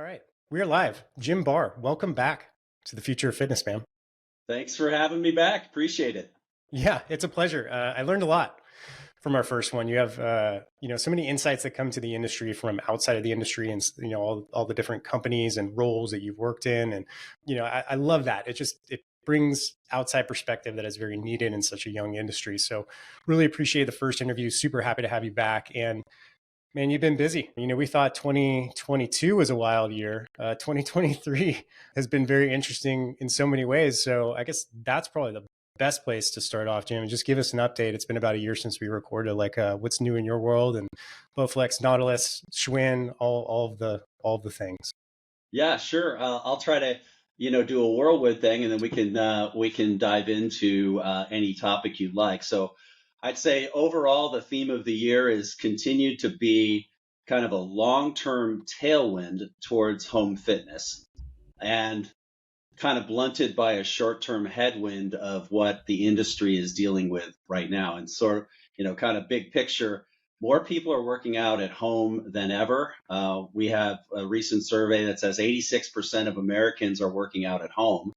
All right. We're live. Jim Barr, welcome back to the Future of Fitness, man. Thanks for having me back. Appreciate it. Yeah, it's a pleasure. I learned a lot from our first one. You have, so many insights that come to the industry from outside of the industry and, all the different companies and roles that you've worked in. And, I love that. It brings outside perspective that is very needed in such a young industry. So really appreciate the first interview. Super happy to have you back. And man, you've been busy. We thought 2022 was a wild year. 2023 has been very interesting in so many ways. So I guess that's probably the best place to start off, Jim. Just give us an update. It's been about a year since we recorded. What's new in your world and Bowflex, Nautilus, Schwinn, all of the things. Yeah, sure. I'll try to, do a whirlwind thing, and then we can dive into any topic you'd like. So, I'd say overall, the theme of the year is continued to be kind of a long-term tailwind towards home fitness, and kind of blunted by a short-term headwind of what the industry is dealing with right now. And sort of, kind of big picture, more people are working out at home than ever. We have a recent survey that says 86% of Americans are working out at home,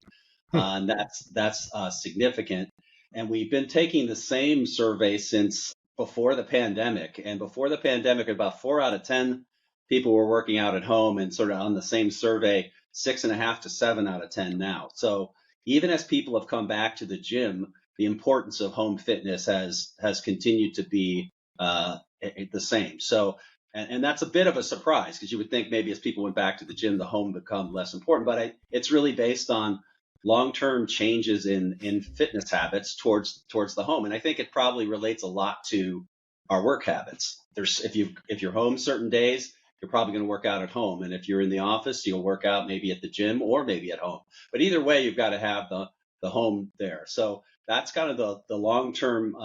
and that's significant. And we've been taking the same survey since before the pandemic. And before the pandemic, about 4 out of 10 people were working out at home, and sort of on the same survey, 6.5 to 7 out of 10 now. So even as people have come back to the gym, the importance of home fitness has continued to be the same. So, and that's a bit of a surprise, because you would think maybe as people went back to the gym, the home become less important. But it's really based on long-term changes in fitness habits towards the home. And I think it probably relates a lot to our work habits. If you're home certain days, you're probably going to work out at home. And if you're in the office, you'll work out maybe at the gym or maybe at home. But either way, you've got to have the home there. So that's kind of the long-term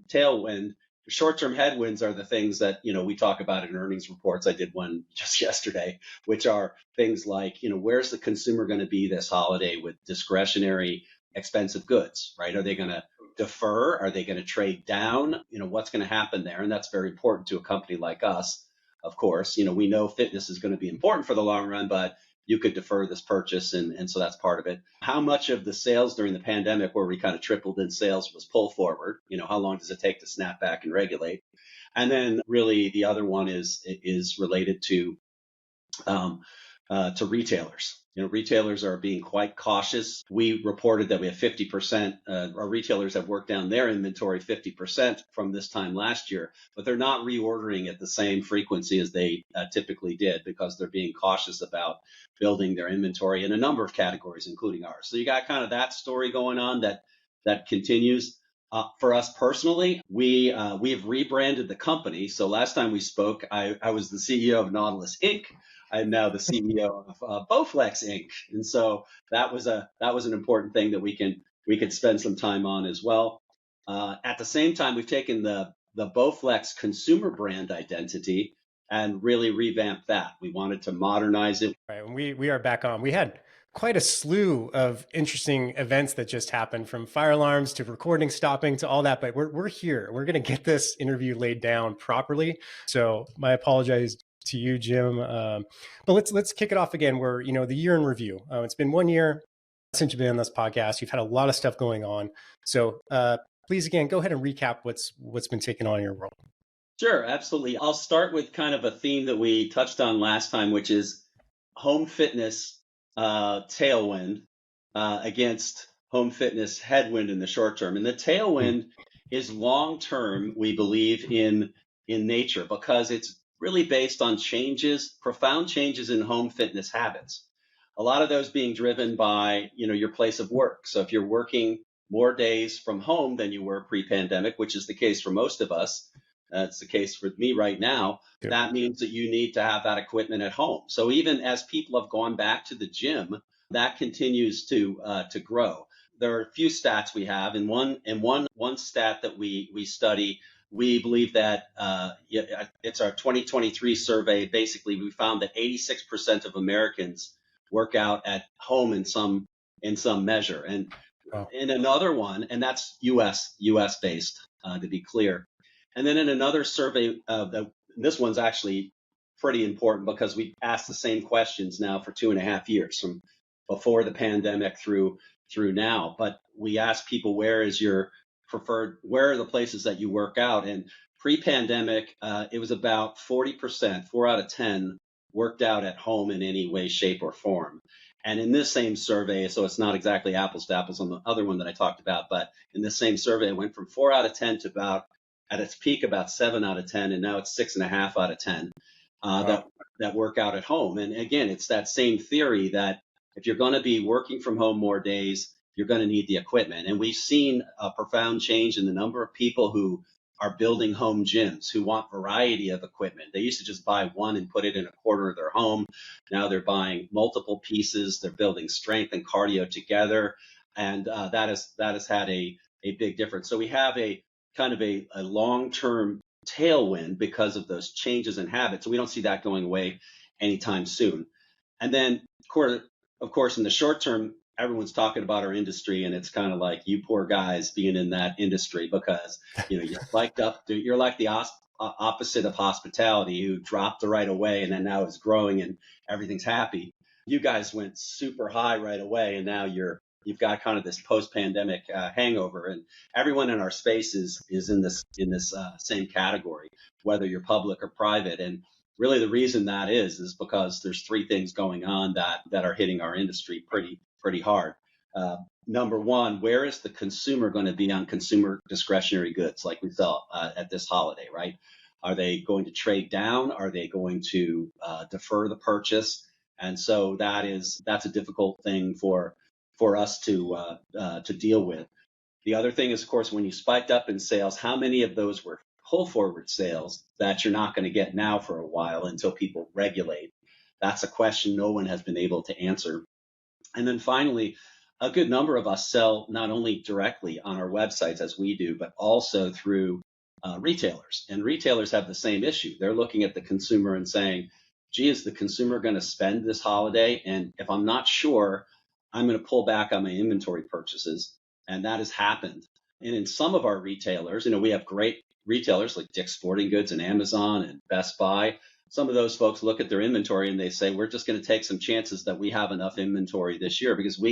tailwind. The short-term headwinds are the things that, we talk about in earnings reports. I did one just yesterday, which are things like, where's the consumer going to be this holiday with discretionary expensive goods, right? Are they going to defer? Are they going to trade down? What's going to happen there? And that's very important to a company like us. Of course, we know fitness is going to be important for the long run, but you could defer this purchase. And so that's part of it. How much of the sales during the pandemic, where we kind of tripled in sales, was pull forward? How long does it take to snap back and regulate? And then really the other one is related to retailers. Retailers are being quite cautious. We reported that we have 50%, our retailers have worked down their inventory 50% from this time last year, but they're not reordering at the same frequency as they typically did, because they're being cautious about building their inventory in a number of categories, including ours. So you got kind of that story going on that continues. For us personally, we have rebranded the company. So last time we spoke, I was the CEO of Nautilus Inc. I'm now the CEO of Bowflex Inc. And so that was an important thing that we could spend some time on as well. At the same time, we've taken the Bowflex consumer brand identity and really revamped that. We wanted to modernize it. Right. When we are back on, we had quite a slew of interesting events that just happened, from fire alarms to recording stopping to all that. But we're here. We're going to get this interview laid down properly. So my apologies to you, Jim. But let's kick it off again. We're the year in review. It's been 1 year since you've been on this podcast. You've had a lot of stuff going on. So please, again, go ahead and recap what's been taken on in your world. Sure, absolutely. I'll start with kind of a theme that we touched on last time, which is home fitness tailwind against home fitness headwind in the short term. And the tailwind is long term, we believe, in nature, because it's really based on profound changes in home fitness habits. A lot of those being driven by, your place of work. So if you're working more days from home than you were pre-pandemic, which is the case for most of us, it's the case for me right now, Yeah. That means that you need to have that equipment at home. So even as people have gone back to the gym, that continues to grow. There are a few stats we have, and one stat that we study. We believe that it's our 2023 survey. Basically, we found that 86% of Americans work out at home in some measure. And Wow. in another one, and that's US based, to be clear. And then in another survey, this one's actually pretty important because we asked the same questions now for 2.5 years, from before the pandemic through now. But we asked people, where are the places that you work out? And pre-pandemic, it was about 40%, 4 out of 10 worked out at home in any way, shape, or form. And in this same survey, so it's not exactly apples to apples on the other one that I talked about, but in this same survey, it went from 4 out of 10 to about, at its peak, about 7 out of 10, and now it's 6.5 out of 10 Wow. that work out at home. And again, it's that same theory that if you're going to be working from home more days, you're going to need the equipment. And we've seen a profound change in the number of people who are building home gyms, who want variety of equipment. They used to just buy one and put it in a corner of their home. Now they're buying multiple pieces. They're building strength and cardio together. And that has had a big difference. So we have a kind of a long-term tailwind because of those changes in habits. So we don't see that going away anytime soon. And then, of course, in the short term, everyone's talking about our industry, and it's kind of like, you poor guys being in that industry, because you're like the opposite of hospitality, who dropped right away and then now is growing and everything's happy. You guys went super high right away, and now you've got kind of this post-pandemic hangover, and everyone in our space is in this same category, whether you're public or private. And really, the reason that is because there's three things going on that are hitting our industry pretty hard. Number one, where is the consumer going to be on consumer discretionary goods like we sell at this holiday, right? Are they going to trade down? Are they going to defer the purchase? And so that's a difficult thing for us to deal with. The other thing is, of course, when you spiked up in sales, how many of those were pull forward sales that you're not going to get now for a while until people regulate? That's a question no one has been able to answer. And then finally, a good number of us sell not only directly on our websites as we do, but also through retailers. And retailers have the same issue. They're looking at the consumer and saying, gee, is the consumer going to spend this holiday? And if I'm not sure, I'm going to pull back on my inventory purchases. And that has happened. And in some of our retailers, we have great retailers like Dick's Sporting Goods and Amazon and Best Buy. Some of those folks look at their inventory and they say, we're just going to take some chances that we have enough inventory this year, because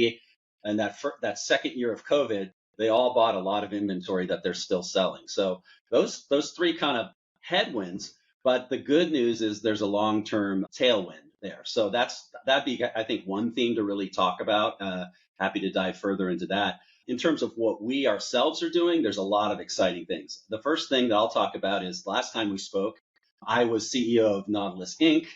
and that second year of COVID, they all bought a lot of inventory that they're still selling. So those three kind of headwinds, but the good news is there's a long-term tailwind there. So that'd be, I think, one theme to really talk about. Happy to dive further into that. In terms of what we ourselves are doing, there's a lot of exciting things. The first thing that I'll talk about is, last time we spoke, I was CEO of Nautilus Inc.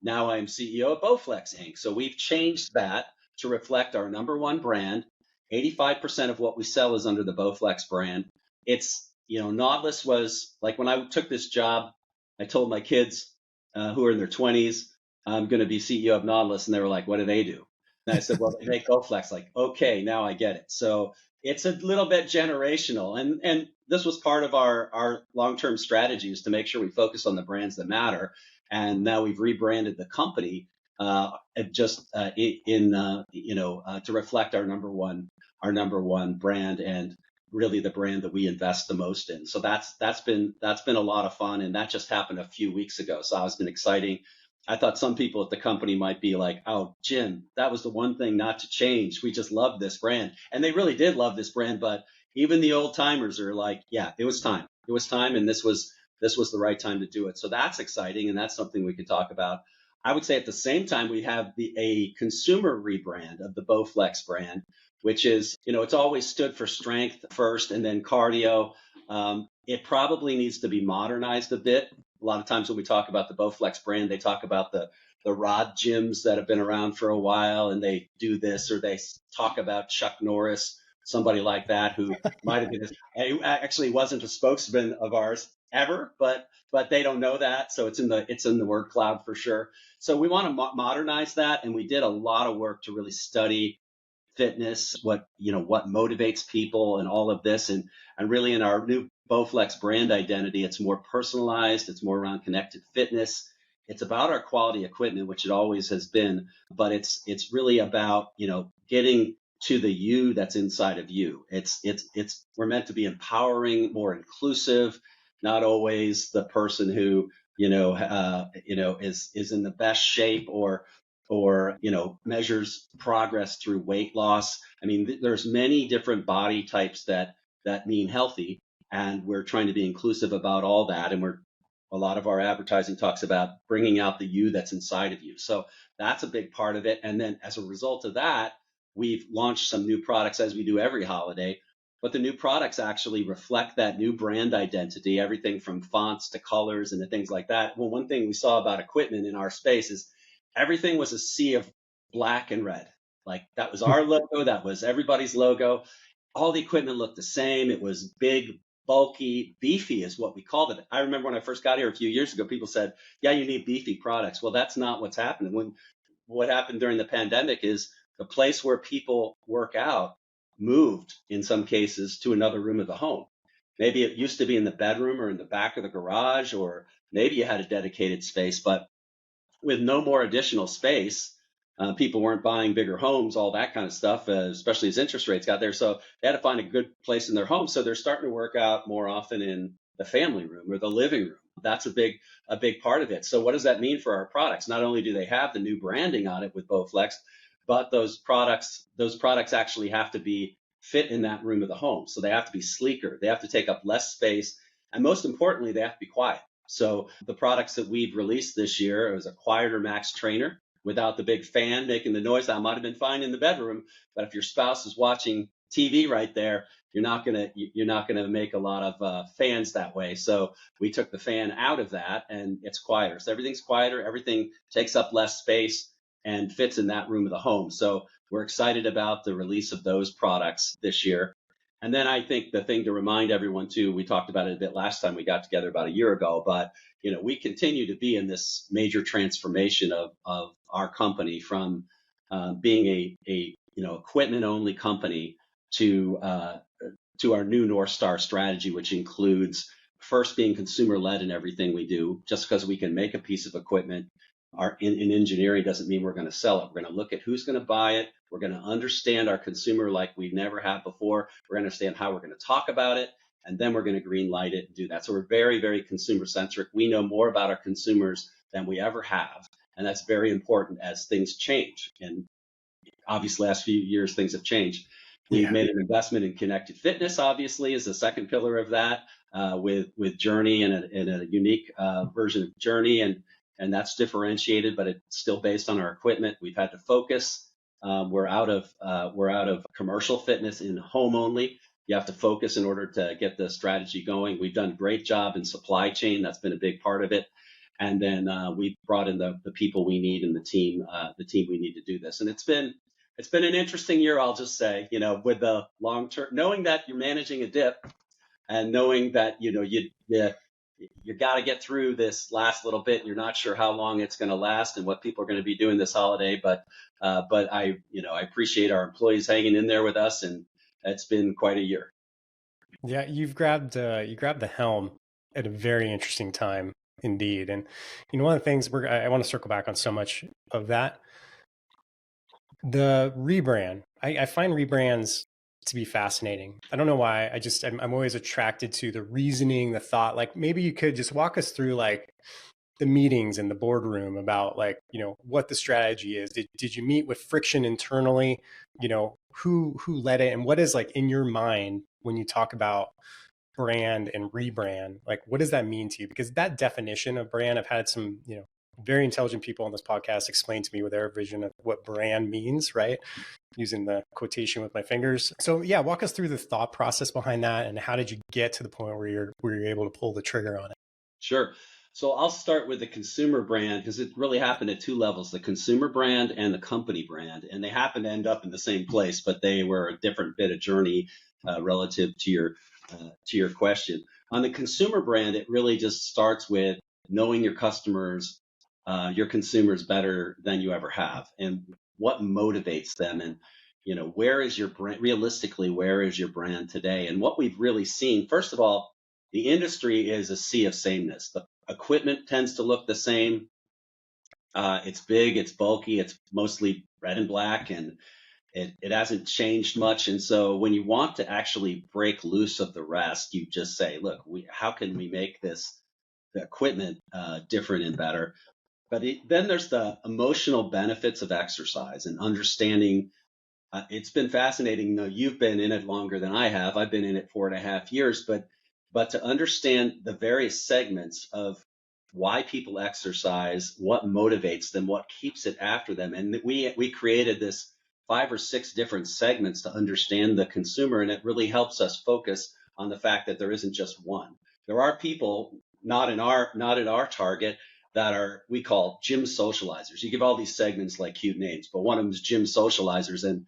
Now I'm CEO of Bowflex Inc. So we've changed that to reflect our number one brand. 85% of what we sell is under the Bowflex brand. It's, Nautilus was like, when I took this job, I told my kids who are in their 20s, I'm going to be CEO of Nautilus. And they were like, what do they do? And I said, well, they make Bowflex. Like, okay, now I get it. So it's a little bit generational. And this was part of our long-term strategy, is to make sure we focus on the brands that matter. And now we've rebranded the company to reflect our number one brand, and really the brand that we invest the most in. So that's been a lot of fun, and that just happened a few weeks ago. So it's been exciting. I thought some people at the company might be like, oh, Jim, that was the one thing not to change. We just love this brand. And they really did love this brand. But even the old timers are like, yeah, it was time. It was time. And this was the right time to do it. So that's exciting. And that's something we could talk about. I would say at the same time, we have a consumer rebrand of the Bowflex brand, which is, it's always stood for strength first and then cardio. It probably needs to be modernized a bit. A lot of times when we talk about the Bowflex brand, they talk about the rod gyms that have been around for a while, and they do this, or they talk about Chuck Norris, somebody like that, who might have been, actually wasn't a spokesman of ours ever, but they don't know that. So it's in the word cloud for sure. So we want to modernize that. And we did a lot of work to really study fitness, what motivates people and all of this. And really, in our new Bowflex brand identity, it's more personalized. It's more around connected fitness. It's about our quality equipment, which it always has been, but it's really about, getting to the you that's inside of you. We're meant to be empowering, more inclusive, not always the person who is in the best shape, or measures progress through weight loss. I mean, there's many different body types that mean healthy, and we're trying to be inclusive about all that. And a lot of our advertising talks about bringing out the you that's inside of you. So that's a big part of it. And then as a result of that, we've launched some new products, as we do every holiday. But the new products actually reflect that new brand identity, everything from fonts to colors and the things like that. Well, one thing we saw about equipment in our space is everything was a sea of black and red. Like that was our logo, that was everybody's logo. All the equipment looked the same. It was big, bulky, beefy is what we called it. I remember when I first got here a few years ago, people said, yeah, you need beefy products. Well, that's not what's happening. What happened during the pandemic is the place where people work out moved in some cases to another room of the home. Maybe it used to be in the bedroom or in the back of the garage, or maybe you had a dedicated space, but with no more additional space, people weren't buying bigger homes, all that kind of stuff, especially as interest rates got there. So they had to find a good place in their home. So they're starting to work out more often in the family room or the living room. That's a big part of it. So what does that mean for our products? Not only do they have the new branding on it with Bowflex, but those products actually have to be fit in that room of the home. So they have to be sleeker. They have to take up less space. And most importantly, they have to be quiet. So the products that we've released this year, it was a quieter Max Trainer without the big fan making the noise. That might have been fine in the bedroom, but if your spouse is watching TV right there, you're not gonna make a lot of fans that way. So we took the fan out of that, and it's quieter. So everything's quieter. Everything takes up less space and fits in that room of the home. So we're excited about the release of those products this year. And then I think the thing to remind everyone too, we talked about it a bit last time we got together about a year ago, but we continue to be in this major transformation of our company from being a equipment only company to our new Northstar strategy, which includes first being consumer led in everything we do. Just because we can make a piece of equipment in engineering doesn't mean we're going to sell it. We're going to look at who's going to buy it. We're going to understand our consumer like we never have before. We're going to understand how we're going to talk about it, and then we're going to green light it and do that. So we're very, very consumer centric. We know more about our consumers than we ever have, and that's very important as things change. And obviously, last few years things have changed. We've made an investment in connected fitness, obviously, is the second pillar of that, with Journey and a unique version of Journey, and that's differentiated, but it's still based on our equipment. We've had to focus. We're out of commercial fitness in home only. You have to focus in order to get the strategy going. We've done a great job in supply chain. That's been a big part of it. And then we've brought in the people we need and the team we need to do this. And it's been an interesting year, I'll just say, with the long term, knowing that you're managing a dip and knowing that, you got to get through this last little bit. You're not sure how long it's going to last and what people are going to be doing this holiday, but I appreciate our employees hanging in there with us, and it's been quite a year. Yeah, you grabbed the helm at a very interesting time indeed. And one of the things I want to circle back on so much of that. The rebrand. I find rebrands to be fascinating. I don't know why. I'm always attracted to the reasoning, the thought. Like maybe you could just walk us through like the meetings in the boardroom about like, what the strategy is. Did you meet with friction internally? Who led it, and what is like in your mind when you talk about brand and rebrand? Like, what does that mean to you? Because that definition of brand, I've had some, very intelligent people on this podcast explain to me with their vision of what brand means, right? Using the quotation with my fingers. So yeah, walk us through the thought process behind that, and how did you get to the point where you're able to pull the trigger on it? Sure. So I'll start with the consumer brand because it really happened at two levels, the consumer brand and the company brand. And they happen to end up in the same place, but they were a different bit of journey relative to your question. On the consumer brand, it really just starts with knowing your customers, your consumers better than you ever have, and what motivates them. And where is your brand realistically? Where is your brand today? And what we've really seen, first of all, the industry is a sea of sameness. The equipment tends to look the same. It's big, it's bulky, it's mostly red and black, and it hasn't changed much. And so when you want to actually break loose of the rest, you just say, look, how can we make this the equipment different and better. But then there's the emotional benefits of exercise and understanding. It's been fascinating. Though you've been in it longer than I have. I've been in it 4.5 years, but to understand the various segments of why people exercise, what motivates them, what keeps it after them, and we created this 5 or 6 different segments to understand the consumer, and it really helps us focus on the fact that there isn't just one. There are people not in our target that are we call gym socializers. You give all these segments like cute names, but one of them is gym socializers, and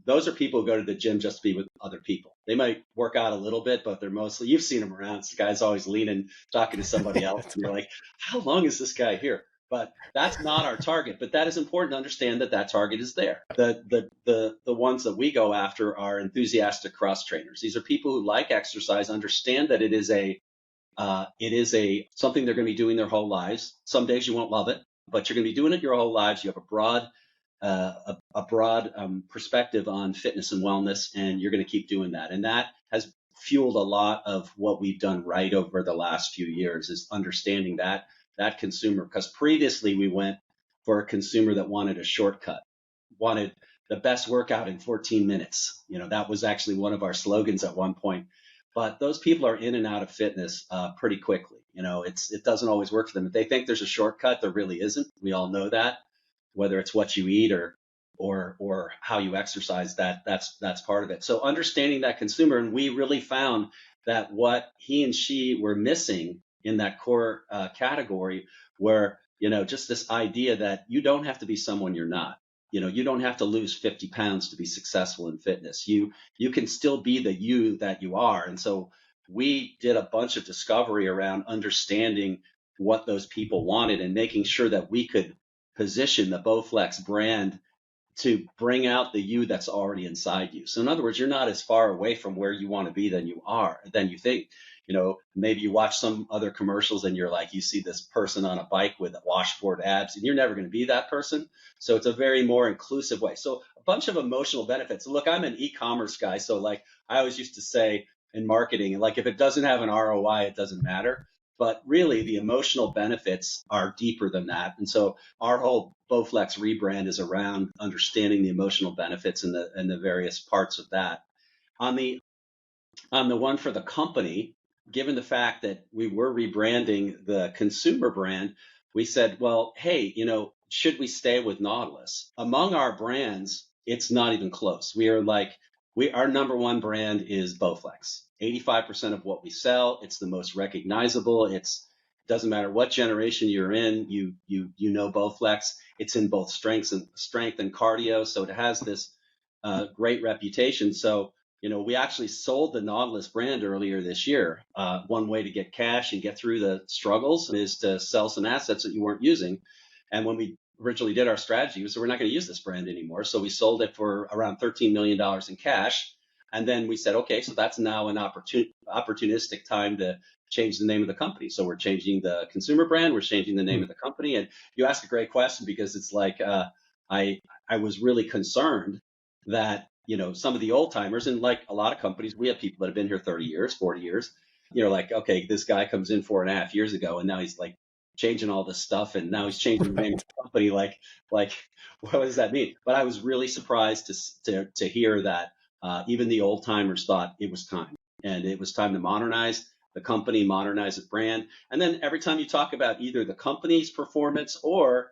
those are people who go to the gym just to be with other people. They might work out a little bit, but they're mostly, you've seen them around. This guy's always leaning, talking to somebody else. And you're like, how long is this guy here? But that's not our target. But that is important to understand that that target is there. The ones that we go after are enthusiastic cross trainers. These are people who like exercise, understand that it is a something they're going to be doing their whole lives. Some days you won't love it, but you're going to be doing it your whole lives. You have a broad perspective on fitness and wellness, and you're going to keep doing that. And that has fueled a lot of what we've done right over the last few years, is understanding that consumer. Because previously we went for a consumer that wanted a shortcut, wanted the best workout in 14 minutes. That was actually one of our slogans at one point. But those people are in and out of fitness pretty quickly. It doesn't always work for them. If they think there's a shortcut, there really isn't. We all know that. Whether it's what you eat or how you exercise, that's part of it. So understanding that consumer, and we really found that what he and she were missing in that core category were, just this idea that you don't have to be someone you're not. You don't have to lose 50 pounds to be successful in fitness. You can still be the you that you are. And so we did a bunch of discovery around understanding what those people wanted and making sure that we could position the Bowflex brand to bring out the you that's already inside you. So in other words, you're not as far away from where you want to be than you think. Maybe you watch some other commercials and you're like, you see this person on a bike with washboard abs, and you're never going to be that person. So it's a very more inclusive way. So a bunch of emotional benefits. Look, I'm an e-commerce guy. So like I always used to say in marketing, like if it doesn't have an ROI, it doesn't matter. But really, the emotional benefits are deeper than that. And so our whole Bowflex rebrand is around understanding the emotional benefits and the various parts of that. On the one for the company, given the fact that we were rebranding the consumer brand, we said, well, hey, should we stay with Nautilus? Among our brands, it's not even close. Our number one brand is Bowflex. 85% of what we sell, it's the most recognizable. It doesn't matter what generation you're in, you know Bowflex. It's in both strength and cardio, so it has this great reputation. So we actually sold the Nautilus brand earlier this year. One way to get cash and get through the struggles is to sell some assets that you weren't using. And when we originally did our strategy, we said we're not going to use this brand anymore. So we sold it for around $13 million in cash. And then we said, okay, so that's now an opportunistic time to change the name of the company. So we're changing the consumer brand. We're changing the name of the company. And you asked a great question, because it's like I was really concerned that some of the old timers, and like a lot of companies, we have people that have been here 30 years, 40 years. Like, okay, this guy comes in 4.5 years ago, and now he's like changing all this stuff, and now he's changing the name of the company. Like, what does that mean? But I was really surprised to hear that even the old timers thought it was time, and it was time to modernize the company, modernize the brand. And then every time you talk about either the company's performance or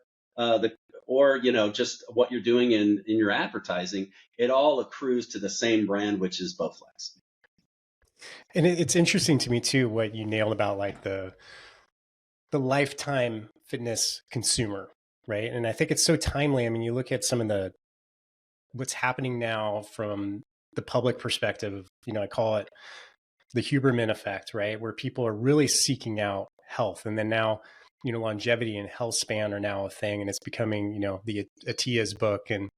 just what you're doing in your advertising, it all accrues to the same brand, which is Bowflex. And it's interesting to me too, what you nailed about like the lifetime fitness consumer, right? And I think it's so timely. I mean, you look at some of what's happening now from the public perspective, I call it the Huberman effect, right? Where people are really seeking out health. And then now, longevity and health span are now a thing, and it's becoming, the Atia's book, and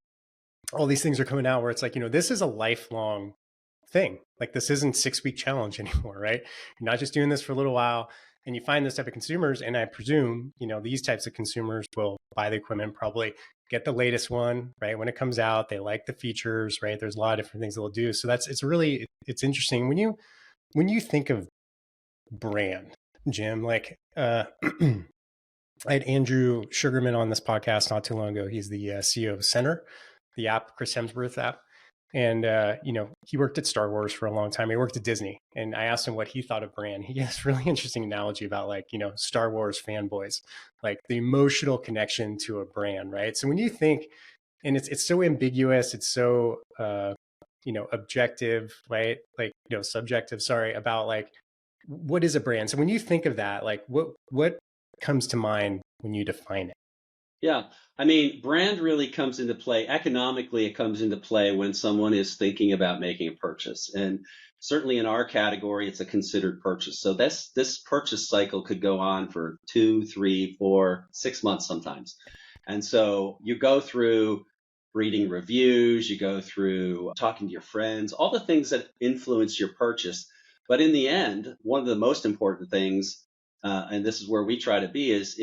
all these things are coming out where it's like, this is a lifelong thing. Like, this isn't 6-week challenge anymore, right? You're not just doing this for a little while. And you find this type of consumers, and I presume, these types of consumers will buy the equipment, probably get the latest one, right? When it comes out, they like the features, right? There's a lot of different things they'll do. So it's interesting when you think of brand, Jim. Like, I had Andrew Sugarman on this podcast not too long ago. He's the CEO of Center, the app, Chris Hemsworth app. And, he worked at Star Wars for a long time. He worked at Disney. And I asked him what he thought of brand. He has a really interesting analogy about like, Star Wars fanboys, like the emotional connection to a brand, right? So when you think, and it's so ambiguous, it's so, objective, right? Like, subjective, sorry, about like, what is a brand? So when you think of that, like what comes to mind when you define it? Yeah. I mean, brand really comes into play. Economically, it comes into play when someone is thinking about making a purchase. And certainly in our category, it's a considered purchase. So this purchase cycle could go on for 2, 3, 4, 6 months sometimes. And so you go through reading reviews, you go through talking to your friends, all the things that influence your purchase. But in the end, one of the most important things, and this is where we try to be, is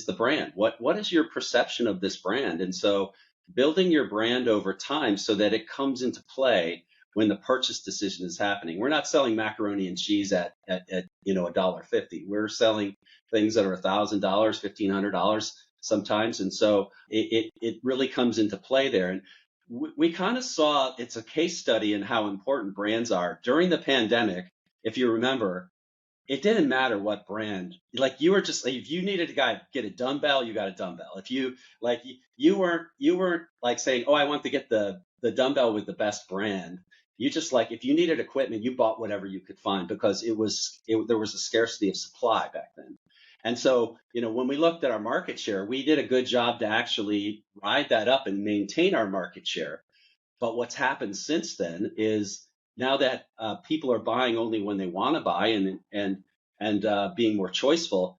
the brand. What is your perception of this brand? And so building your brand over time so that it comes into play when the purchase decision is happening. We're not selling macaroni and cheese at $1.50. We're selling things that are $1,000, $1,500 sometimes, and so it really comes into play there. And we kind of saw, it's a case study in how important brands are during the pandemic. If you remember, it didn't matter what brand. Like, you were just, if you needed to get a dumbbell, you got a dumbbell. If you like, you weren't like saying, oh, I want to get the dumbbell with the best brand. You just, like, if you needed equipment, you bought whatever you could find, because there was a scarcity of supply back then. And so, when we looked at our market share, we did a good job to actually ride that up and maintain our market share. But what's happened since then is, now that people are buying only when they want to buy, and being more choiceful,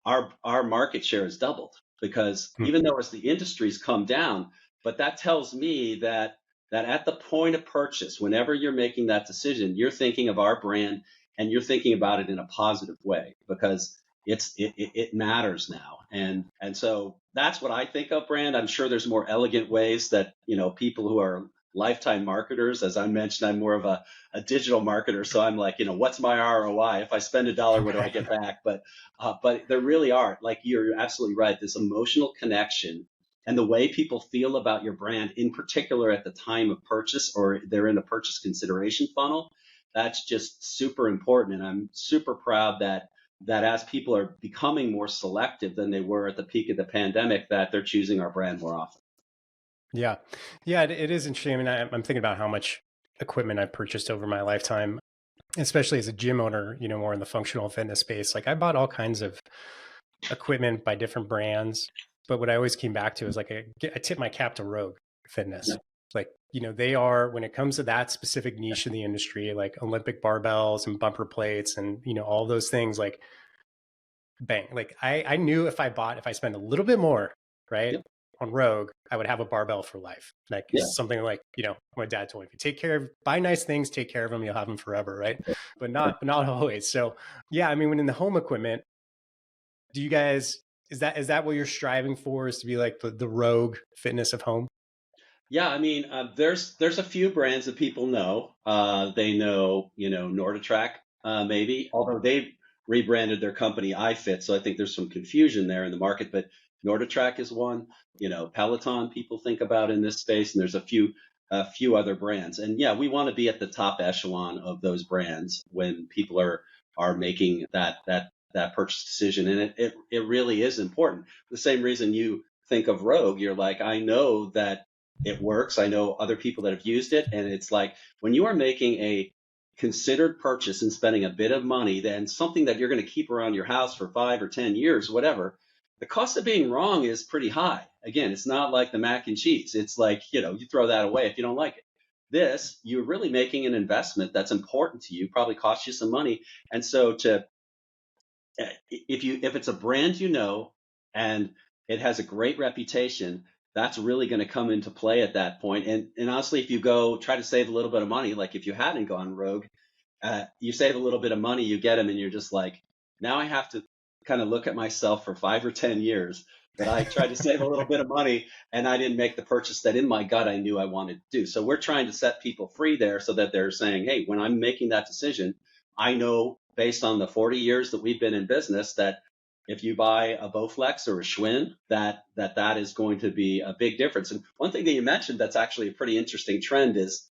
our market share has doubled, because Hmm. even though as the industry's come down, but that tells me that at the point of purchase, whenever you're making that decision, you're thinking of our brand, and you're thinking about it in a positive way, because it matters now. And so that's what I think of brand. I'm sure there's more elegant ways that, people who are lifetime marketers, as I mentioned, I'm more of a digital marketer. So I'm like, what's my ROI? If I spend $1, what do I get back? But there really are, like, you're absolutely right, this emotional connection and the way people feel about your brand, in particular at the time of purchase, or they're in the purchase consideration funnel. That's just super important. And I'm super proud that as people are becoming more selective than they were at the peak of the pandemic, that they're choosing our brand more often. Yeah. Yeah, it is interesting. I mean, I'm thinking about how much equipment I've purchased over my lifetime, especially as a gym owner, more in the functional fitness space. Like, I bought all kinds of equipment by different brands. But what I always came back to is like, I tip my cap to Rogue Fitness. Like, they are, when it comes to that specific niche of the industry, like Olympic barbells and bumper plates and, all those things, like, bang. Like, I knew if I spend a little bit more, right, Yep. on Rogue, I would have a barbell for life. Like, Yeah. something like, my dad told me, if you buy nice things, take care of them, you'll have them forever, right? But not always. So yeah, I mean, when in the home equipment, do you guys, is that what you're striving for, is to be like the Rogue Fitness of home? Yeah, I mean, there's a few brands that people know. They know, NordicTrack, maybe, although they've rebranded their company iFit, so I think there's some confusion there in the market. But NordicTrack is one. Peloton, people think about in this space, and there's a few other brands. And yeah, we want to be at the top echelon of those brands when people are making that purchase decision, and it really is important. The same reason you think of Rogue, you're like, I know that it works. I know other people that have used it. And it's like, when you are making a considered purchase and spending a bit of money, then something that you're going to keep around your house for 5 or 10 years, whatever, the cost of being wrong is pretty high. Again, it's not like the mac and cheese. It's like, you throw that away if you don't like it. This, you're really making an investment that's important to you, probably cost you some money. And so if it's a brand, and it has a great reputation, that's really going to come into play at that point. And honestly, if you go try to save a little bit of money, like if you hadn't gone Rogue, you save a little bit of money, you get them, and you're just like, now I have to kind of look at myself for 5 or 10 years that I tried to save a little bit of money, and I didn't make the purchase that in my gut I knew I wanted to do. So we're trying to set people free there, so that they're saying, hey, when I'm making that decision, I know based on the 40 years that we've been in business, that if you buy a Bowflex or a Schwinn, that is going to be a big difference. And one thing that you mentioned that's actually a pretty interesting trend is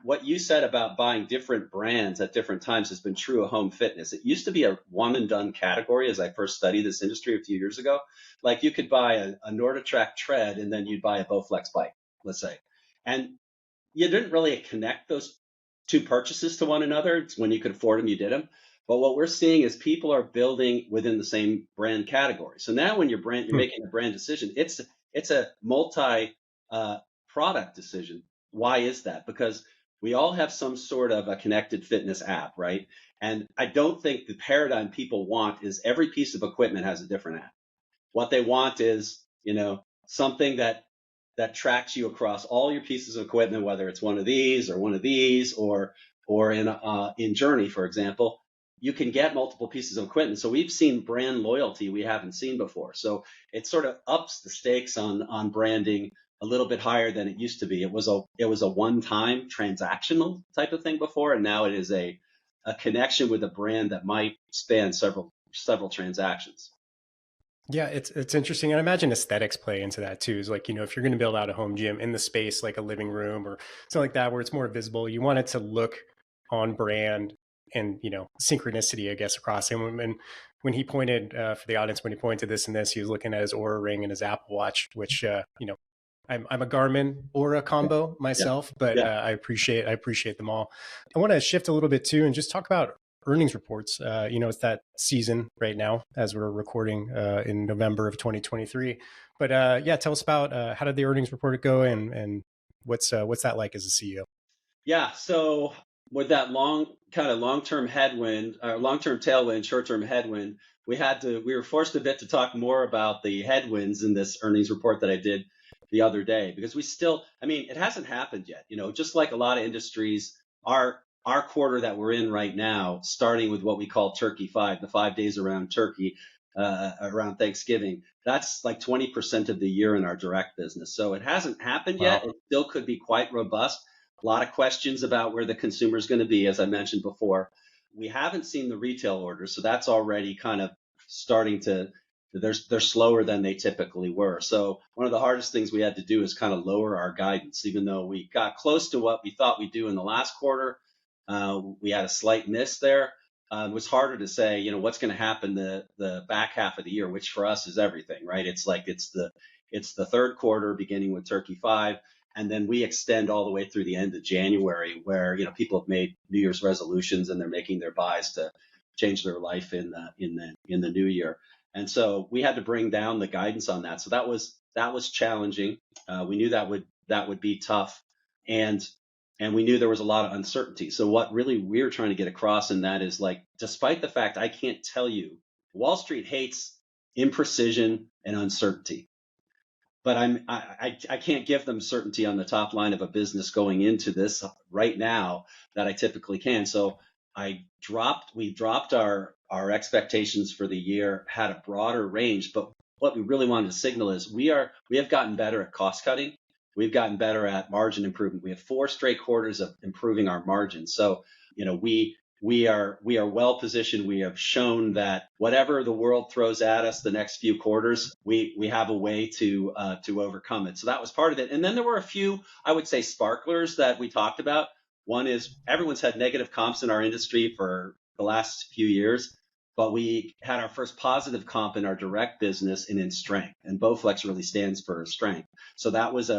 what you said about buying different brands at different times has been true of home fitness. It used to be a one and done category as I first studied this industry a few years ago. Like you could buy a NordicTrack tread and then you'd buy a Bowflex bike, let's say. And you didn't really connect those two purchases to one another. It's when you could afford them, you did them. But what we're seeing is people are building within the same brand category. So now when you're making a brand decision, it's a multi product decision. Why is that? Because we all have some sort of a connected fitness app, right? And I don't think the paradigm people want is every piece of equipment has a different app. What they want is, something that tracks you across all your pieces of equipment, whether it's one of these or in Journey, for example, you can get multiple pieces of equipment. So we've seen brand loyalty we haven't seen before. So it sort of ups the stakes on branding a little bit higher than it used to be. It was a one-time transactional type of thing before, and now it is a connection with a brand that might span several transactions. Yeah, it's interesting. And I imagine aesthetics play into that too. Is like, if you're going to build out a home gym in the space, like a living room or something like that, where it's more visible, you want it to look on brand and, synchronicity, I guess, across him. And when he pointed, for the audience, when he pointed to this and this, he was looking at his Aura ring and his Apple Watch, which, I'm a Garmin Aura combo myself, but Yeah. I appreciate them all. I want to shift a little bit too and just talk about earnings reports. It's that season right now as we're recording in November of 2023. But tell us about how did the earnings report go and what's that like as a CEO? Yeah. So with that long-term headwind, long-term tailwind, short-term headwind, we were forced a bit to talk more about the headwinds in this earnings report that I did the other day, because it hasn't happened yet. Just like a lot of industries, our quarter that we're in right now, starting with what we call Turkey 5, the 5 days around Turkey, around Thanksgiving, that's like 20% of the year in our direct business. So it hasn't happened yet. Wow. It still could be quite robust. A lot of questions about where the consumer is going to be, as I mentioned before. We haven't seen the retail orders, so that's already kind of starting to, they're slower than they typically were. So one of the hardest things we had to do is kind of lower our guidance, even though we got close to what we thought we'd do in the last quarter. We had a slight miss there. It was harder to say, what's going to happen the back half of the year, which for us is everything, right? It's the third quarter beginning with Turkey 5. And then we extend all the way through the end of January, where people have made New Year's resolutions and they're making their buys to change their life in the new year. And so we had to bring down the guidance on that. So that was challenging. We knew that would be tough, and we knew there was a lot of uncertainty. So what really we're trying to get across in that is, like, despite the fact I can't tell you, Wall Street hates imprecision and uncertainty. But I can't give them certainty on the top line of a business going into this right now that I typically can. So we dropped our expectations for the year, had a broader range, but what we really wanted to signal is we have gotten better at cost cutting. We've gotten better at margin improvement. We have 4 straight quarters of improving our margins. So, we are well positioned. We have shown that whatever the world throws at us the next few quarters, we have a way to overcome it. So that was part of it. And then there were a few, I would say, sparklers that we talked about. One is everyone's had negative comps in our industry for the last few years, but we had our first positive comp in our direct business and in strength. And Bowflex really stands for strength. So that was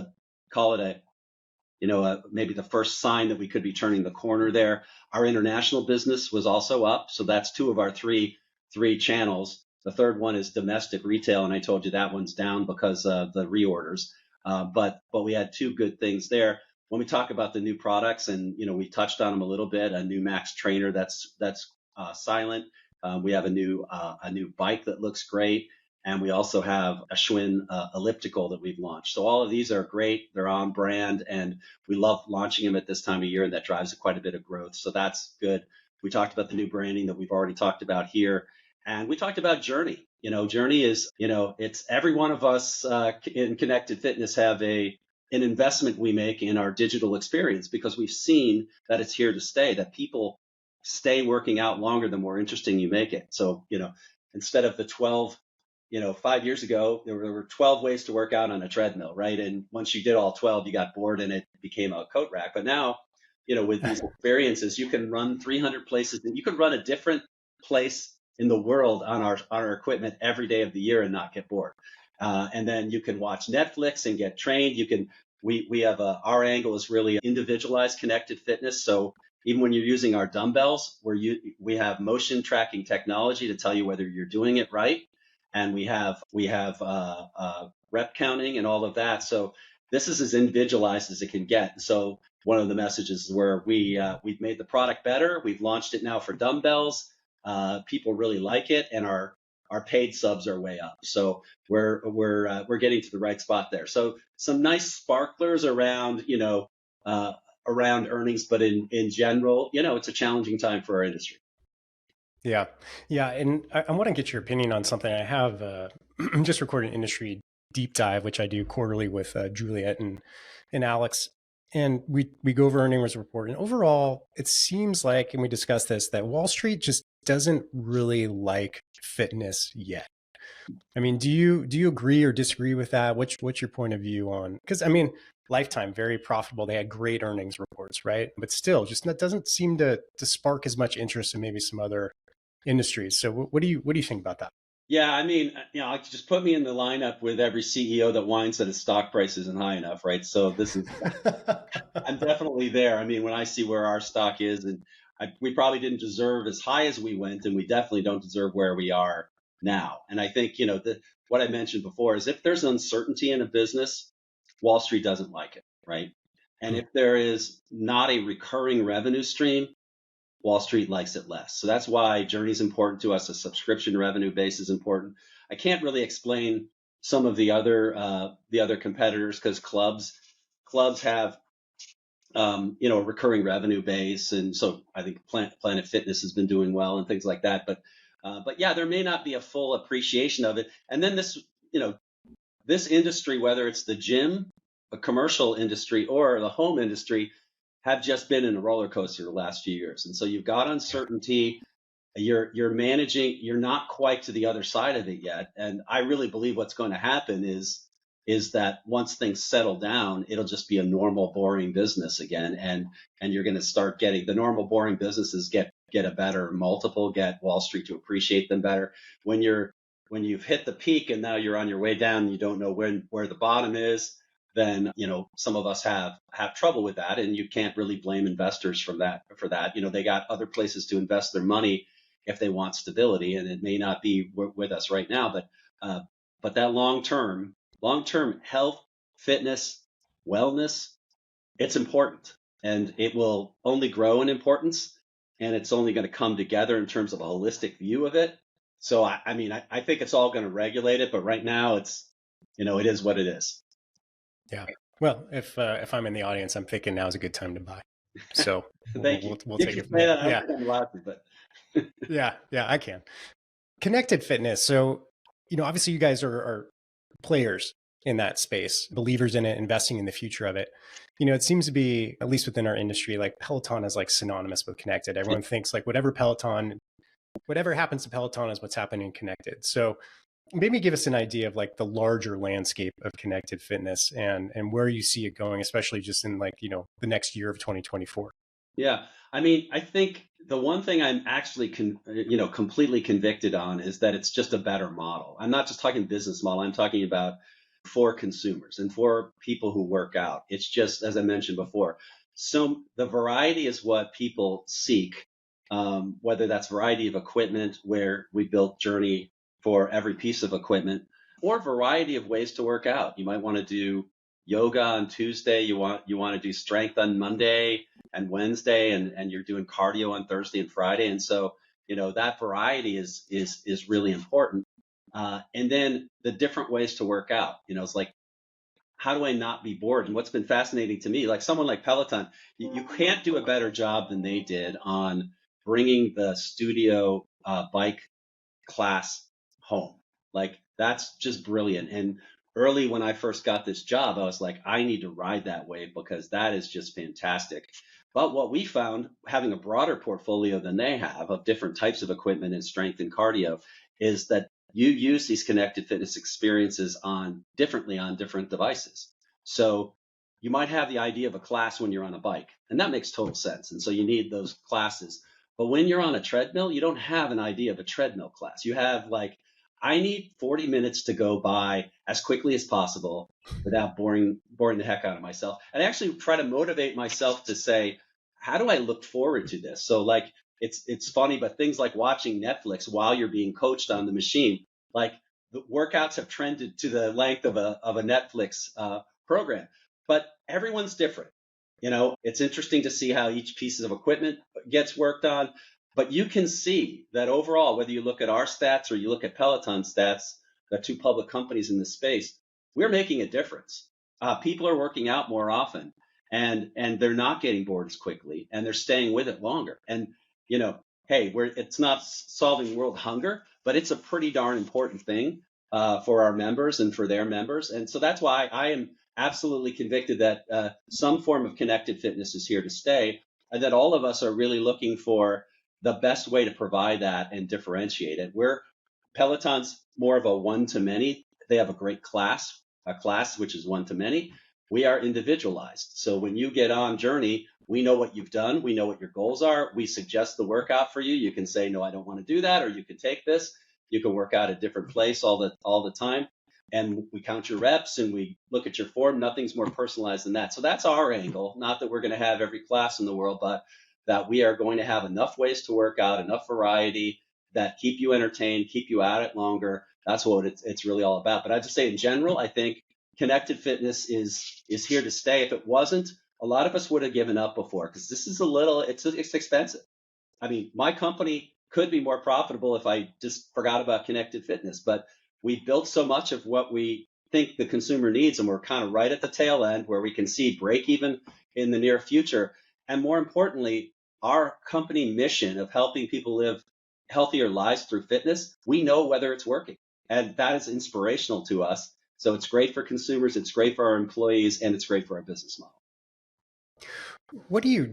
maybe the first sign that we could be turning the corner there. Our international business was also up. So that's 2 of our three channels. The third one is domestic retail. And I told you that one's down because of the reorders. But we had 2 good things there. When we talk about the new products, and, we touched on them a little bit, a new Max trainer that's silent. We have a new bike that looks great. And we also have a Schwinn elliptical that we've launched. So all of these are great. They're on brand, and we love launching them at this time of year, and that drives quite a bit of growth. So that's good. We talked about the new branding that we've already talked about here. And we talked about Journey. Journey is, it's every one of us in connected fitness have an investment we make in our digital experience, because we've seen that it's here to stay, that people stay working out longer the more interesting you make it. So, instead of the 12, 5 years ago, there were 12 ways to work out on a treadmill, right? And once you did all 12, you got bored and it became a coat rack. But now, with these experiences, you can run 300 places and you can run a different place in the world on our equipment every day of the year and not get bored. And then you can watch Netflix and get trained. We have our angle is really individualized connected fitness. So even when you're using our dumbbells, we have motion tracking technology to tell you whether you're doing it right, and we have rep counting and all of that. So this is as individualized as it can get. So one of the messages is where we've made the product better. We've launched it now for dumbbells. People really like it, and our paid subs are way up. So we're getting to the right spot there. So some nice sparklers around around earnings, but in general, it's a challenging time for our industry. Yeah. Yeah. And I want to get your opinion on something. I have just recorded an industry deep dive, which I do quarterly with Juliet and Alex. And we go over earnings report. And overall, it seems like, and we discussed this, that Wall Street just doesn't really like fitness yet. I mean, do you agree or disagree with that? What's your point of view on? Because I mean, Lifetime, very profitable. They had great earnings reports, right? But still, just that doesn't seem to spark as much interest in maybe some other industries. So what do you think about that? Yeah, I mean, just put me in the lineup with every CEO that whines that his stock price isn't high enough, right? So I'm definitely there. I mean, when I see where our stock is, and we probably didn't deserve as high as we went, and we definitely don't deserve where we are now. And I think, what I mentioned before is if there's uncertainty in a business, Wall Street doesn't like it, right? And if there is not a recurring revenue stream, Wall Street likes it less. So that's why Journey is important to us. A subscription revenue base is important. I can't really explain some of the other competitors because clubs have a recurring revenue base, and so I think Planet Fitness has been doing well and things like that. But yeah, there may not be a full appreciation of it. And then this industry, whether it's the gym, the commercial industry, or the home industry, have just been in a roller coaster the last few years. And so you've got uncertainty. You're managing. You're not quite to the other side of it yet. And I really believe what's going to happen is that once things settle down, it'll just be a normal, boring business again. And you're going to start getting the normal, boring businesses get a better multiple, get Wall Street to appreciate them better. When you've hit the peak and now you're on your way down, and you don't know where the bottom is, then some of us have trouble with that, and you can't really blame investors for that. They got other places to invest their money if they want stability, and it may not be with us right now, but that long term health, fitness, wellness, it's important, and it will only grow in importance, and it's only going to come together in terms of a holistic view of it. So I mean, I think it's all going to regulate it, but right now it is what it is. Yeah. Well, if I'm in the audience, I'm thinking now's a good time to buy. So Thank you. We'll You take can it say from there. that. I Yeah. don't think I'm allowed to, but Yeah, I can. Connected fitness. So, obviously you guys are players in that space, believers in it, investing in the future of it. It seems to be, at least within our industry, like Peloton is like synonymous with connected. Everyone thinks like whatever happens to Peloton is what's happening connected. So maybe give us an idea of like the larger landscape of connected fitness and where you see it going, especially just in like, the next year of 2024. Yeah, I mean, I think the one thing I'm actually completely convicted on is that it's just a better model. I'm not just talking business model. I'm talking about for consumers and for people who work out. It's just, as I mentioned before, so the variety is what people seek, whether that's variety of equipment, where we built Journey for every piece of equipment, or variety of ways to work out. You might want to do yoga on Tuesday. You want to do strength on Monday and Wednesday, and you're doing cardio on Thursday and Friday. And so, that variety is really important. And then the different ways to work out, it's like, how do I not be bored? And what's been fascinating to me, like someone like Peloton, you can't do a better job than they did on bringing the studio bike class home. Like that's just brilliant. And early when I first got this job, I was like, I need to ride that wave because that is just fantastic. But what we found, having a broader portfolio than they have of different types of equipment and strength and cardio, is that you use these connected fitness experiences on differently on different devices. So you might have the idea of a class when you're on a bike, and that makes total sense. And so you need those classes. But when you're on a treadmill, you don't have an idea of a treadmill class. You have like, I need 40 minutes to go by as quickly as possible without boring the heck out of myself. And I actually try to motivate myself to say, how do I look forward to this? So like it's funny, but things like watching Netflix while you're being coached on the machine, like the workouts have trended to the length of a Netflix program, but everyone's different. It's interesting to see how each piece of equipment gets worked on, but you can see that overall, whether you look at our stats or you look at Peloton stats, the two public companies in this space, we're making a difference. People are working out more often, and they're not getting bored as quickly, and they're staying with it longer. And hey, it's not solving world hunger, but it's a pretty darn important thing for our members and for their members. And so that's why I am absolutely convicted that some form of connected fitness is here to stay, and that all of us are really looking for the best way to provide that and differentiate it. Where Peloton's more of a one-to-many. They have a class which is one-to-many. We are individualized. So when you get on Journey, we know what you've done. We know what your goals are. We suggest the workout for you. You can say, no, I don't want to do that, or you can take this. You can work out at a different place all the time. And we count your reps and we look at your form. Nothing's more personalized than that. So that's our angle. Not that we're going to have every class in the world, but that we are going to have enough ways to work out, enough variety that keep you entertained, keep you at it longer. That's what it's really all about. But I just say in general, I think connected fitness is here to stay. If it wasn't, a lot of us would have given up before, because this is it's expensive. I mean, my company could be more profitable if I just forgot about connected fitness, but we built so much of what we think the consumer needs, and we're kind of right at the tail end where we can see break even in the near future. And more importantly, our company mission of helping people live healthier lives through fitness, we know whether it's working. And that is inspirational to us. So it's great for consumers, it's great for our employees, and it's great for our business model.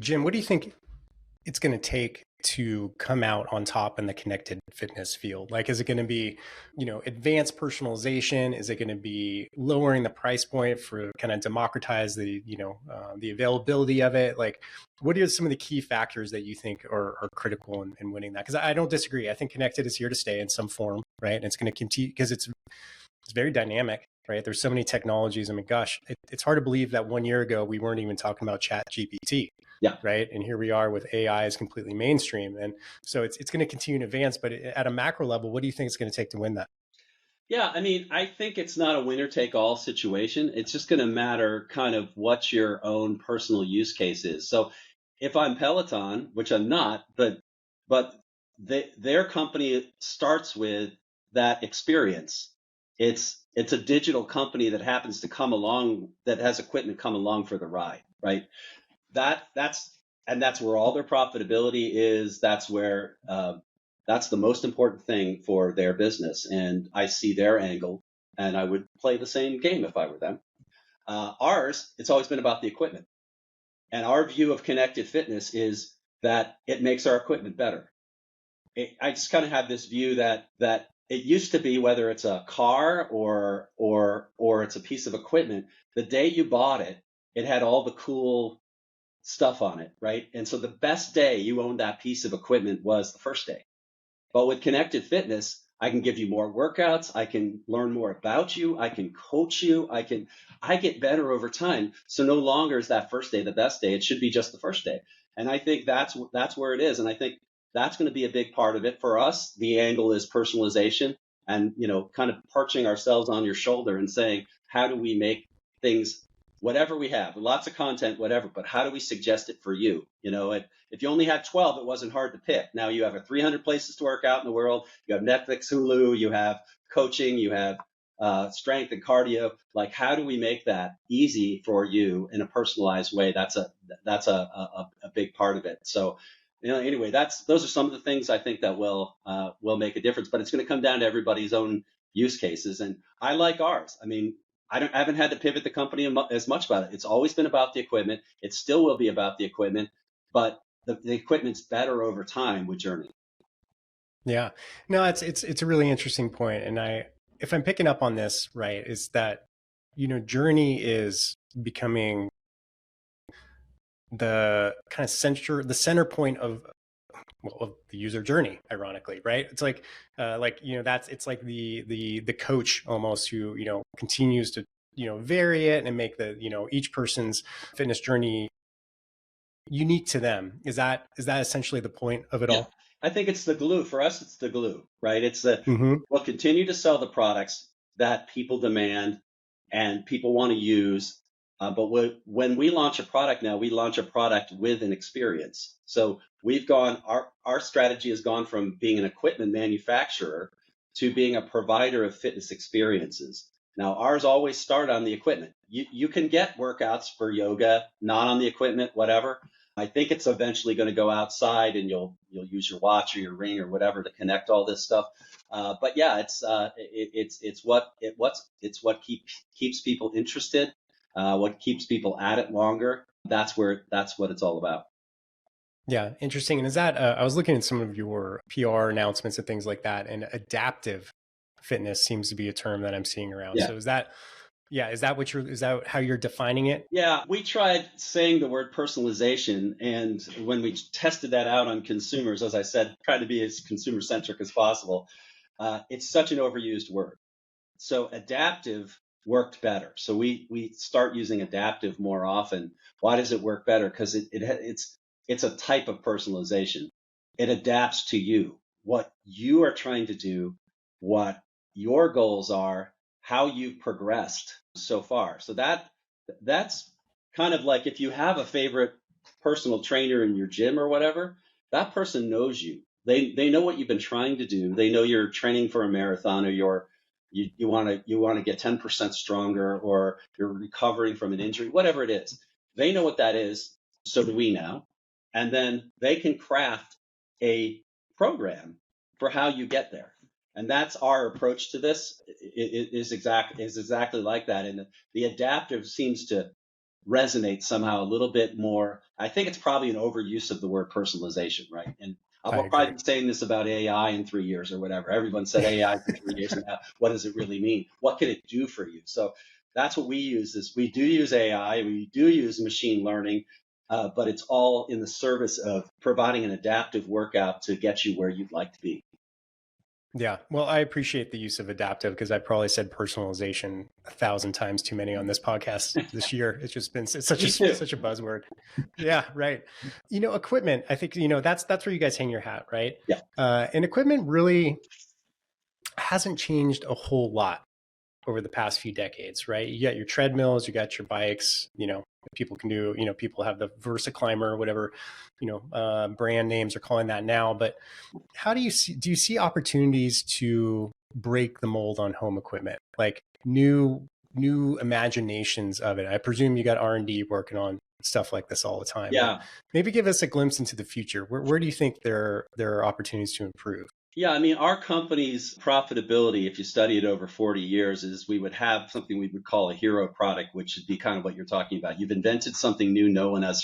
Jim, what do you think it's going to take to come out on top in the connected fitness field? Like, is it going to be, advanced personalization? Is it going to be lowering the price point for kind of democratize the, the availability of it? Like, what are some of the key factors that you think are critical in winning that? Because I don't disagree. I think connected is here to stay in some form, right? And it's going to continue because it's very dynamic, right? There's so many technologies. I mean, gosh, it's hard to believe that 1 year ago we weren't even talking about Chat GPT. Yeah. Right. And here we are with AI is completely mainstream. And so it's going to continue to advance. But at a macro level, what do you think it's going to take to win that? Yeah, I mean, I think it's not a winner take all situation. It's just going to matter kind of what your own personal use case is. So if I'm Peloton, which I'm not, but their company starts with that experience. It's a digital company that happens to come along, that has equipment come along for the ride, right? That's where all their profitability is. That's where that's the most important thing for their business, and I see their angle, and I would play the same game if I were them. Ours, it's always been about the equipment, and our view of connected fitness is that it makes our equipment better. I just kind of have this view that it used to be, whether it's a car or it's a piece of equipment, the day you bought it, it had all the cool stuff on it, right? And so the best day you owned that piece of equipment was the first day. But with connected fitness, I can give you more workouts. I can learn more about you. I can coach you. I get better over time. So no longer is that first day the best day. It should be just the first day. And I think that's where it is. And I think that's going to be a big part of it for us. The angle is personalization and, kind of perching ourselves on your shoulder and saying, how do we make things, whatever we have, lots of content, whatever, but how do we suggest it for you? If you only had 12, it wasn't hard to pick. Now you have 300 places to work out in the world. You have Netflix, Hulu, you have coaching, you have strength and cardio. Like, how do we make that easy for you in a personalized way? That's a big part of it. So, anyway, those are some of the things I think that will make a difference, but it's going to come down to everybody's own use cases. And I like ours. I mean, I haven't had to pivot the company as much about it. It's always been about the equipment. It still will be about the equipment, but the equipment's better over time with Journey. Yeah. No, it's a really interesting point. And if I'm picking up on this right, is that, Journey is becoming the center point of, well, of the user journey, ironically, right? It's like, it's like the coach almost who, continues to, vary it and make the, each person's fitness journey unique to them. Is that essentially the point of it Yeah. all? I think it's the glue. For us, it's the glue, right? Mm-hmm. We'll continue to sell the products that people demand and people want to use. But when we launch a product now, we launch a product with an experience. So our strategy has gone from being an equipment manufacturer to being a provider of fitness experiences. Now, ours always start on the equipment. You can get workouts for yoga, not on the equipment, whatever. I think it's eventually going to go outside, and you'll use your watch or your ring or whatever to connect all this stuff. But yeah, it's what keeps people interested, what keeps people at it longer. That's what it's all about. Yeah, interesting. And is that I was looking at some of your PR announcements and things like that, and adaptive fitness seems to be a term that I'm seeing around. Yeah. So is that how you're defining it? Yeah, we tried saying the word personalization, and when we tested that out on consumers, as I said, trying to be as consumer centric as possible, it's such an overused word. So adaptive worked better. So we start using adaptive more often. Why does it work better? Because it's a type of personalization. It adapts to you, what you are trying to do, what your goals are, how you've progressed so far. So that's kind of like if you have a favorite personal trainer in your gym or whatever, that person knows you. They know what you've been trying to do. They know you're training for a marathon, or you want to get 10% stronger, or you're recovering from an injury, whatever it is. They know what that is. So do we now. And then they can craft a program for how you get there. And that's our approach to this. It is exactly like that. And the adaptive seems to resonate somehow a little bit more. I think it's probably an overuse of the word personalization, right? And I we'll agree. probably be saying this about AI in 3 years or whatever. Everyone said AI for 3 years, and now what does it really mean? What can it do for you? So that's what we use. Is we do use AI, we do use machine learning, but it's all in the service of providing an adaptive workout to get you where you'd like to be. Yeah. Well, I appreciate the use of adaptive because I probably said personalization 1,000 times too many on this podcast this year. It's just been Me too. such a buzzword. Yeah, right. Equipment, I think, that's where you guys hang your hat, right? Yeah. And equipment really hasn't changed a whole lot over the past few decades, right? You got your treadmills, you got your bikes, people can do, people have the VersaClimber, whatever, brand names are calling that now. But how do you see opportunities to break the mold on home equipment? Like new imaginations of it. I presume you got R&D working on stuff like this all the time, but Yeah. maybe give us a glimpse into the future. Where do you think there are opportunities to improve? Yeah, I mean, our company's profitability, if you study it over 40 years, is we would have something we would call a hero product, which would be kind of what you're talking about. You've invented something new no one has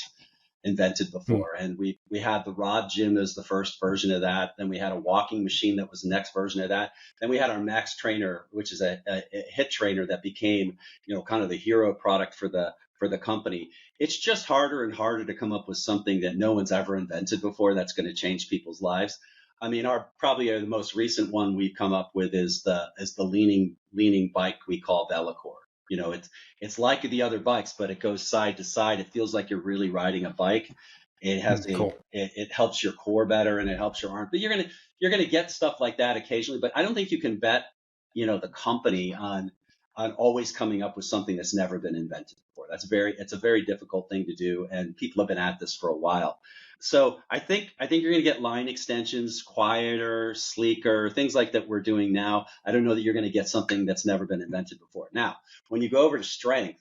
invented Hmm. before. And we had the Rod Gym as the first version of that. Then we had a walking machine that was the next version of that. Then we had our Max Trainer, which is a hit trainer that became, kind of the hero product for the company. It's just harder and harder to come up with something that no one's ever invented before that's going to change people's lives. I mean, the most recent one we've come up with is the leaning bike we call Velocore. It's like the other bikes, but it goes side to side. It feels like you're really riding a bike. Cool. It helps your core better, and it helps your arm. But you're gonna get stuff like that occasionally. But I don't think you can bet, the company on always coming up with something that's never been invented before. It's a very difficult thing to do, and people have been at this for a while. So I think you're going to get line extensions, quieter, sleeker, things like that we're doing now. I don't know that you're going to get something that's never been invented before. Now, when you go over to strength,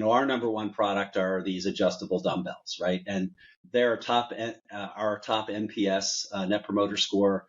our number one product are these adjustable dumbbells, right? And they're our top NPS, Net Promoter Score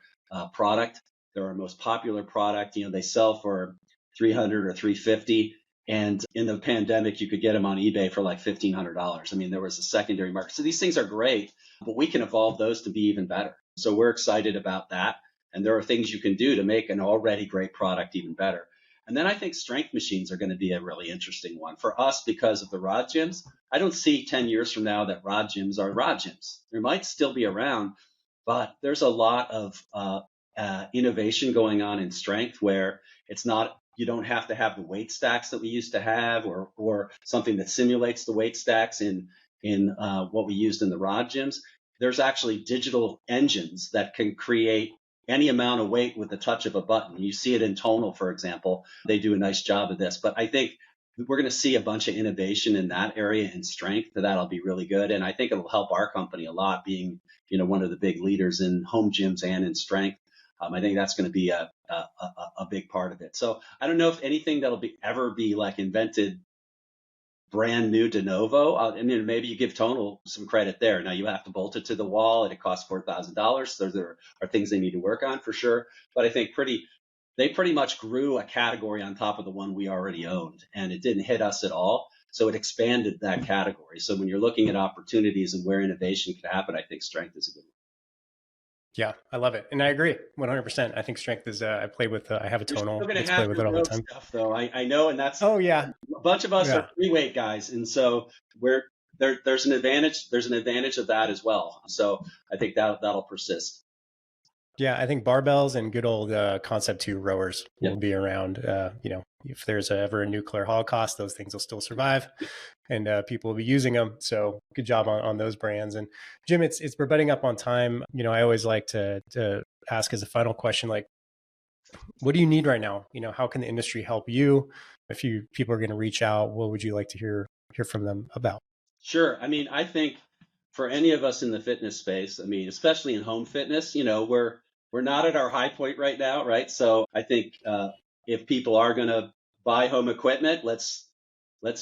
product. They're our most popular product. They sell for 300 or 350. And in the pandemic, you could get them on eBay for like $1,500. I mean, there was a secondary market. So these things are great, but we can evolve those to be even better. So we're excited about that. And there are things you can do to make an already great product even better. And then I think strength machines are going to be a really interesting one for us because of the rod gyms. I don't see 10 years from now that rod gyms are rod gyms. They might still be around, but there's a lot of innovation going on in strength where it's not, you don't have to have the weight stacks that we used to have, or something that simulates the weight stacks in what we used in the rod gyms. There's actually digital engines that can create any amount of weight with the touch of a button. You see it in tonal, for example. They do a nice job of this, but I think we're going to see a bunch of innovation in that area in strength. That'll be really good, and I think it'll help our company a lot, being one of the big leaders in home gyms and in strength. I think that's going to be a big part of it. So I don't know if anything that'll ever be like invented brand new de novo. I mean, maybe you give Tonal some credit there. Now you have to bolt it to the wall, and it costs $4,000. So there are things they need to work on for sure. But I think they pretty much grew a category on top of the one we already owned, and it didn't hit us at all. So it expanded that category. So when you're looking at opportunities and where innovation can happen, I think strength is a good one. Yeah, I love it. And I agree 100%. I think strength is, I play with, I have a You're Tonal. still going Let's to play have with your it all the road time. stuff, though. I know, and that's Oh, yeah. a bunch of us Yeah. are free weight guys, and so there's an advantage. There's an advantage of that as well. So I think that'll persist. Yeah, I think barbells and good old Concept 2 rowers will Yep. be around. If there's ever a nuclear holocaust, those things will still survive, and people will be using them. So good job on those brands. And Jim, we're butting up on time. I always like to ask as a final question, like, what do you need right now? How can the industry help you? If people are going to reach out, what would you like to hear from them about? Sure. I mean, I think for any of us in the fitness space, I mean, especially in home fitness, we're not at our high point right now, right? So I think if people are going to buy home equipment, let's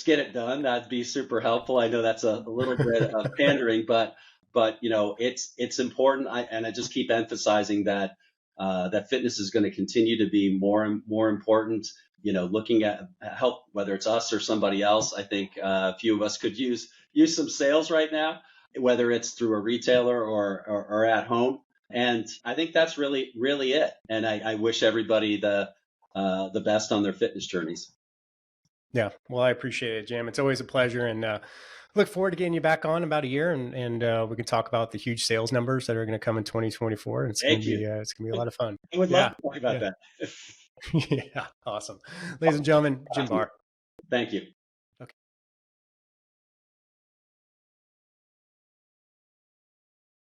get it done. That'd be super helpful. I know that's a little bit of pandering, but it's important. And I just keep emphasizing that that fitness is going to continue to be more and more important. Looking at help, whether it's us or somebody else. I think a few of us could use some sales right now, whether it's through a retailer or at home. And I think that's really, really it. And I wish everybody the best on their fitness journeys. Yeah, well, I appreciate it, Jim. It's always a pleasure, and look forward to getting you back on in about a year, and we can talk about the huge sales numbers that are going to come in 2024. And it's going to be a lot of fun. I would love to talk about that. Yeah, awesome, ladies and gentlemen, Jim Barr. Thank you.